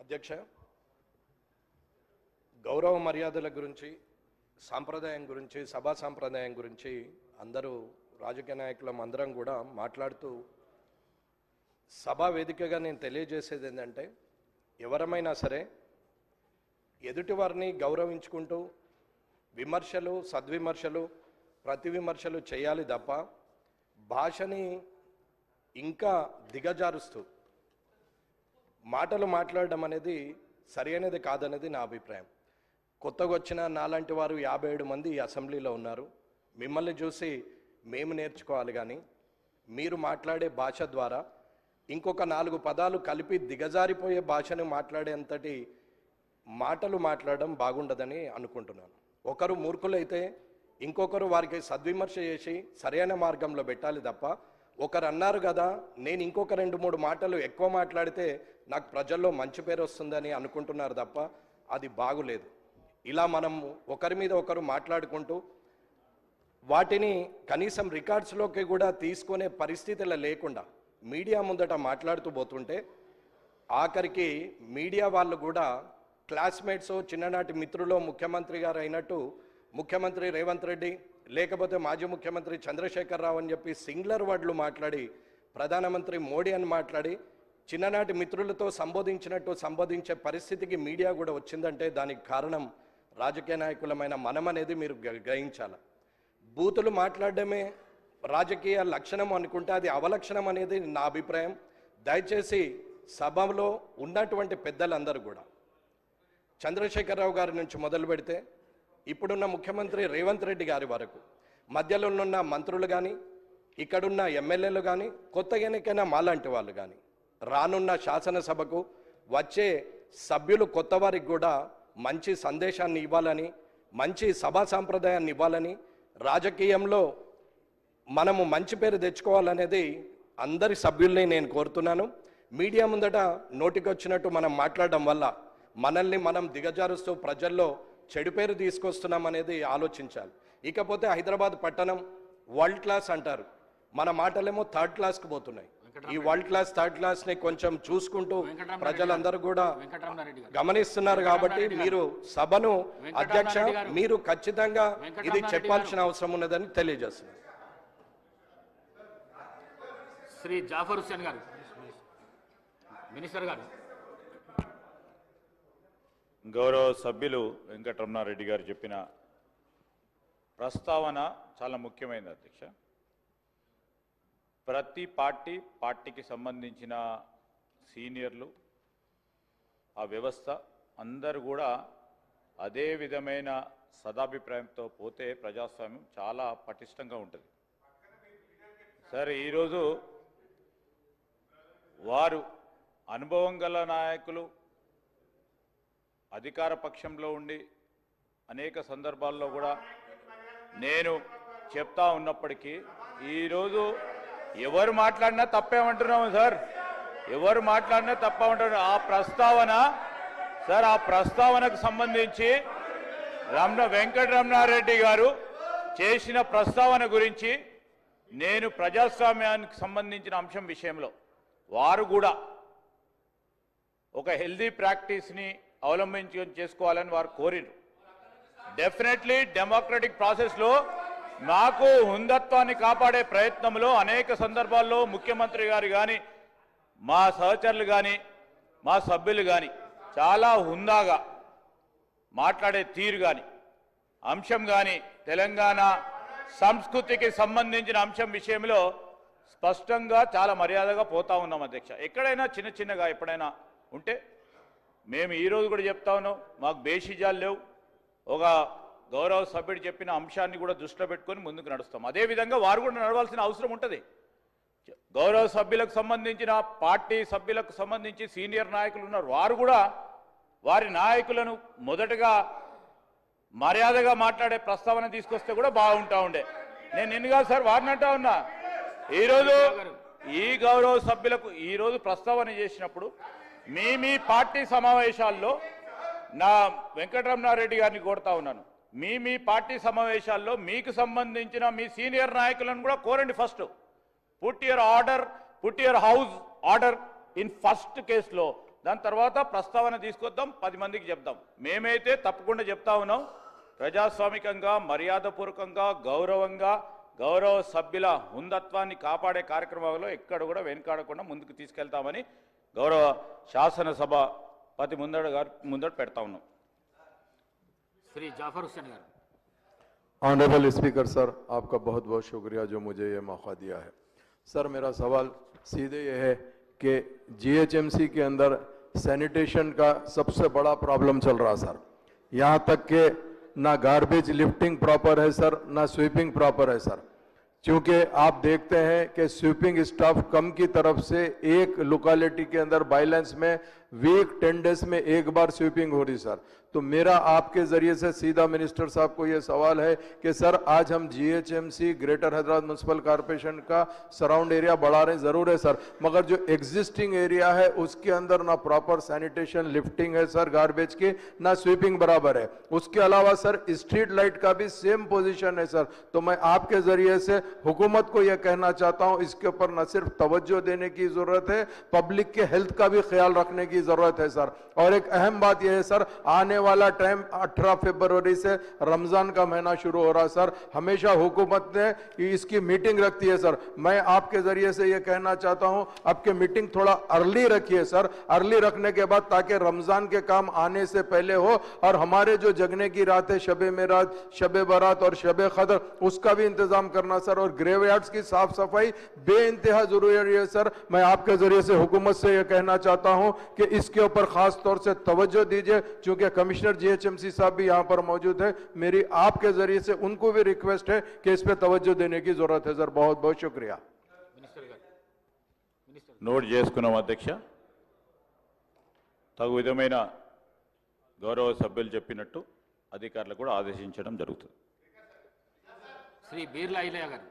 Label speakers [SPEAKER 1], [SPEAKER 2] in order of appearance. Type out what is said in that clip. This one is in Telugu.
[SPEAKER 1] అధ్యక్ష, గౌరవ మర్యాదల గురించి, సాంప్రదాయం గురించి, సభా సాంప్రదాయం గురించి అందరూ రాజకీయ నాయకులం అందరం కూడా మాట్లాడుతూ సభా వేదికగా నేను తెలియజేసేది ఏంటంటే, ఎవరమైనా సరే ఎదుటివారిని గౌరవించుకుంటూ విమర్శలు, సద్విమర్శలు, ప్రతి విమర్శలు చేయాలి తప్ప భాషని ఇంకా దిగజారుస్తూ మాటలు మాట్లాడడం అనేది సరైనది కాదనేది నా అభిప్రాయం. కొత్తగా వచ్చిన నాలాంటి వారు 57 మంది ఈ అసెంబ్లీలో ఉన్నారు. మిమ్మల్ని చూసి మేము నేర్చుకోవాలి, కానీ మీరు మాట్లాడే భాష ద్వారా ఇంకొక 4 పదాలు కలిపి దిగజారిపోయే భాషను మాట్లాడేంతటి మాటలు మాట్లాడడం బాగుండదని అనుకుంటున్నాను. ఒకరు మూర్ఖులైతే ఇంకొకరు వారికి సద్విమర్శ చేసి సరైన మార్గంలో పెట్టాలి తప్ప, ఒకరు అన్నారు కదా నేను ఇంకొక 2-3 మాటలు ఎక్కువ మాట్లాడితే నాకు ప్రజల్లో మంచి పేరు వస్తుందని అనుకుంటున్నారు తప్ప అది బాగులేదు. ఇలా మనం ఒకరి మీద ఒకరు మాట్లాడుకుంటూ వాటిని కనీసం రికార్డ్స్లోకి కూడా తీసుకునే పరిస్థితులు లేకుండా మీడియా ముందట మాట్లాడుతూ పోతుంటే ఆఖరికి మీడియా వాళ్ళు కూడా క్లాస్మేట్స్, చిన్ననాటి మిత్రులు ముఖ్యమంత్రి గారు అయినట్టు ముఖ్యమంత్రి రేవంత్ రెడ్డి లేకపోతే మాజీ ముఖ్యమంత్రి చంద్రశేఖరరావు అని చెప్పి సింగులర్ వర్డ్లు మాట్లాడి ప్రధానమంత్రి మోడీ అని మాట్లాడి చిన్ననాటి మిత్రులతో సంబోధించినట్టు సంబోధించే పరిస్థితికి మీడియా కూడా వచ్చిందంటే దానికి కారణం రాజకీయ నాయకులమైన మనం అనేది మీరు గ్రహించాలి. బూతులు మాట్లాడడమే రాజకీయ లక్షణం అనుకుంటే అది అవలక్షణం అనేది నా అభిప్రాయం. దయచేసి సభలో ఉన్నటువంటి పెద్దలందరూ కూడా చంద్రశేఖరరావు గారి నుంచి మొదలు పెడితే ఇప్పుడున్న ముఖ్యమంత్రి రేవంత్ రెడ్డి గారి వరకు మధ్యలో ఉన్న మంత్రులు కానీ, ఇక్కడున్న ఎమ్మెల్యేలు కానీ, కొత్తగా ఎన్నికైన మాలాంటి వాళ్ళు కానీ, రానున్న శాసనసభకు వచ్చే సభ్యులు కొత్త వారికి కూడా మంచి సందేశాన్ని ఇవ్వాలని, మంచి సభా సాంప్రదాయాన్ని ఇవ్వాలని, రాజకీయంలో మనము మంచి పేరు తెచ్చుకోవాలనేది అందరి సభ్యుల్ని నేను కోరుతున్నాను. మీడియా ముందట నోటికొచ్చినట్టు మనం మాట్లాడడం వల్ల మనల్ని మనం దిగజారుస్తూ ప్రజల్లో చెడు పేరు తీసుకొస్తున్నాం అనేది ఆలోచించాలి. ఇకపోతే హైదరాబాద్ పట్టణం వరల్డ్ క్లాస్ అంటారు, మన మాటలేమో థర్డ్ క్లాస్కి పోతున్నాయి. ఈ వరల్డ్ క్లాస్, థర్డ్ క్లాస్ని కొంచెం చూసుకుంటూ ప్రజలందరూ కూడా గమనిస్తున్నారు. కాబట్టి మీరు సభను అధ్యక్ష మీరు ఖచ్చితంగా ఇది చెప్పాల్సిన అవసరం ఉన్నదని తెలియజేస్తున్నారు.
[SPEAKER 2] శ్రీ జాఫర్ హుస్సేన్ గారు, మినిస్టర్ గారు.
[SPEAKER 3] గౌరవ సభ్యులు వెంకటరమణారెడ్డి గారు చెప్పిన ప్రస్తావన చాలా ముఖ్యమైనది అధ్యక్ష. ప్రతి పార్టీకి సంబంధించిన సీనియర్లు, ఆ వ్యవస్థ అందరూ కూడా అదే విధమైన సదాభిప్రాయంతో పోతే ప్రజాస్వామ్యం చాలా పటిష్టంగా ఉంటుంది. సరే, ఈరోజు వారు అనుభవం గల నాయకులు అధికార పక్షంలో ఉండి అనేక సందర్భాల్లో కూడా నేను చెప్తా ఉన్నప్పటికీ ఈరోజు ఎవరు మాట్లాడినా తప్పేమంటున్నాము సార్, ఎవరు మాట్లాడినా తప్పేమంటున్నాం. ఆ ప్రస్తావన సార్, ఆ ప్రస్తావనకు సంబంధించి వెంకటరమణారెడ్డి గారు చేసిన ప్రస్తావన గురించి నేను ప్రజాస్వామ్యానికి సంబంధించిన అంశం విషయంలో వారు కూడా ఒక హెల్దీ ప్రాక్టీస్ని చేసుకోవాలని వారు కోరిరు. డెఫినెట్లీ డెమోక్రటిక్ ప్రాసెస్లో మాకు హుందత్వాన్ని కాపాడే ప్రయత్నంలో అనేక సందర్భాల్లో ముఖ్యమంత్రి గారు కానీ, మా సహచరులు కానీ, మా సభ్యులు కానీ చాలా హుందాగా మాట్లాడే తీరు కానీ, అంశం కానీ, తెలంగాణ సంస్కృతికి సంబంధించిన అంశం విషయంలో స్పష్టంగా చాలా మర్యాదగా పోతా ఉన్నాం అధ్యక్ష. ఎక్కడైనా చిన్నగా ఎప్పుడైనా ఉంటే మేము ఈరోజు కూడా చెప్తా ఉన్నాం, మాకు బేషిజాలు లేవు. ఒక గౌరవ సభ్యుడు చెప్పిన అంశాన్ని కూడా దృష్టిలో పెట్టుకొని ముందుకు నడుస్తాం. అదేవిధంగా వారు కూడా నడవాల్సిన అవసరం ఉంటుంది. గౌరవ సభ్యులకు సంబంధించిన పార్టీ సభ్యులకు సంబంధించి సీనియర్ నాయకులు ఉన్నారు, వారు కూడా వారి నాయకులను మొదటగా మర్యాదగా మాట్లాడే ప్రస్తావన తీసుకొస్తే కూడా బాగుంటా ఉండే. నేను నిన్నగా సార్ వారిని అంటా ఉన్నా, ఈరోజు ఈ గౌరవ సభ్యులకు ఈరోజు ప్రస్తావన చేసినప్పుడు మీ పార్టీ సమావేశాల్లో నా వెంకటరమణారెడ్డి గారిని కోరుతా ఉన్నాను, మీ పార్టీ సమావేశాల్లో మీకు సంబంధించిన మీ సీనియర్ నాయకులను కూడా కోరండి. First put your house order in first కేసులో దాని తర్వాత ప్రస్తావన తీసుకొద్దాం, 10 మందికి చెప్దాం. మేమైతే తప్పకుండా చెప్తా ఉన్నాం, ప్రజాస్వామికంగా, మర్యాదపూర్వకంగా, గౌరవంగా, గౌరవ సభ్యుల హుందత్వాన్ని కాపాడే కార్యక్రమంలో ఎక్కడ కూడా వెనుకాడకుండా ముందుకు తీసుకెళ్తామని గౌరవ శాసనసభాపతి ముందట పెడతా ఉన్నాం.
[SPEAKER 2] శ్రీ జాఫర్ హుస్సేన్ గారు.
[SPEAKER 4] ऑनरेबल स्पीकर सर, आपका बहुत बहुत शुक्रिया जो मुझे ये मौका दिया है. सर मेरा सवाल सीधे ये है कि जीएचएमसी के अंदर सैनिटेशन का सबसे बड़ा प्रॉब्लम चल रहा सर. यहाँ तक कि ना गार्बेज लिफ्टिंग प्रॉपर है सर, ना स्वीपिंग प्रॉपर है सर. क्योंकि आप देखते हैं कि स्वीपिंग स्टाफ कम की तरफ से एक लोकेलिटी के अंदर बाइलेंस में वीक 10 डेज में एक बार स्वीपिंग हो रही सर. तो मेरा आपके जरिए से सीधा मिनिस्टर साहब को यह सवाल है कि सर आज हम GHMC greater Hyderabad municipal corporation का सराउंड एरिया बढ़ा रहे हैं, जरूर है सर, मगर जो एग्जिस्टिंग एरिया है उसके अंदर ना प्रॉपर सैनिटेशन लिफ्टिंग है सर गार्बेज की, ना स्वीपिंग बराबर है. उसके अलावा सर स्ट्रीट लाइट का भी सेम पोजीशन है सर. तो मैं आपके जरिए से हुकूमत को यह कहना चाहता हूं, इसके ऊपर न सिर्फ तवज्जो देने की जरूरत है, पब्लिक के हेल्थ का भी ख्याल रखने की जरूरत है सर. और एक अहम बात यह है सर, आने वाला टाइम 18 फरवरी से रमजान का महीना शुरू हो रहा है सर. हमेशा हुकूमत ने इसकी मीटिंग रखती है सर. मैं आपके जरिए से यह कहना चाहता हूं, आपके मीटिंग थोड़ा अर्ली रखिए सर. अर्ली रखने के बाद ताकि रमजान के काम आने से पहले हो, और हमारे जो जगने की रात है, शबे मेराज, शबे बारात और शबे कदर, उसका भी इंतजाम करना सर. और ग्रेवयार्ड्स की साफ सफाई बेइंतहा जरूरी है सर. मैं आपके जरिए से हुकूमत से यह कहना चाहता हूं कि इसके ऊपर खास तौर से तवज्जो दीजिए, क्योंकि कमिश्नर जीएचएमसी साहब भी यहां पर मौजूद है. मेरी आपके जरिए से उनको भी रिक्वेस्ट है कि इस पे तवज्जो देने की जरूरत है सर. बहुत बहुत शुक्रिया.
[SPEAKER 3] నోట్ చేసుకున్నాం అధ్యక్ష. తగు విధమైన గౌరవ సభ్యులు చెప్పినట్టు అధికారులు కూడా ఆదేశించడం జరుగుతుంది.
[SPEAKER 2] శ్రీ బీర్లా ఐలయ్య గారు.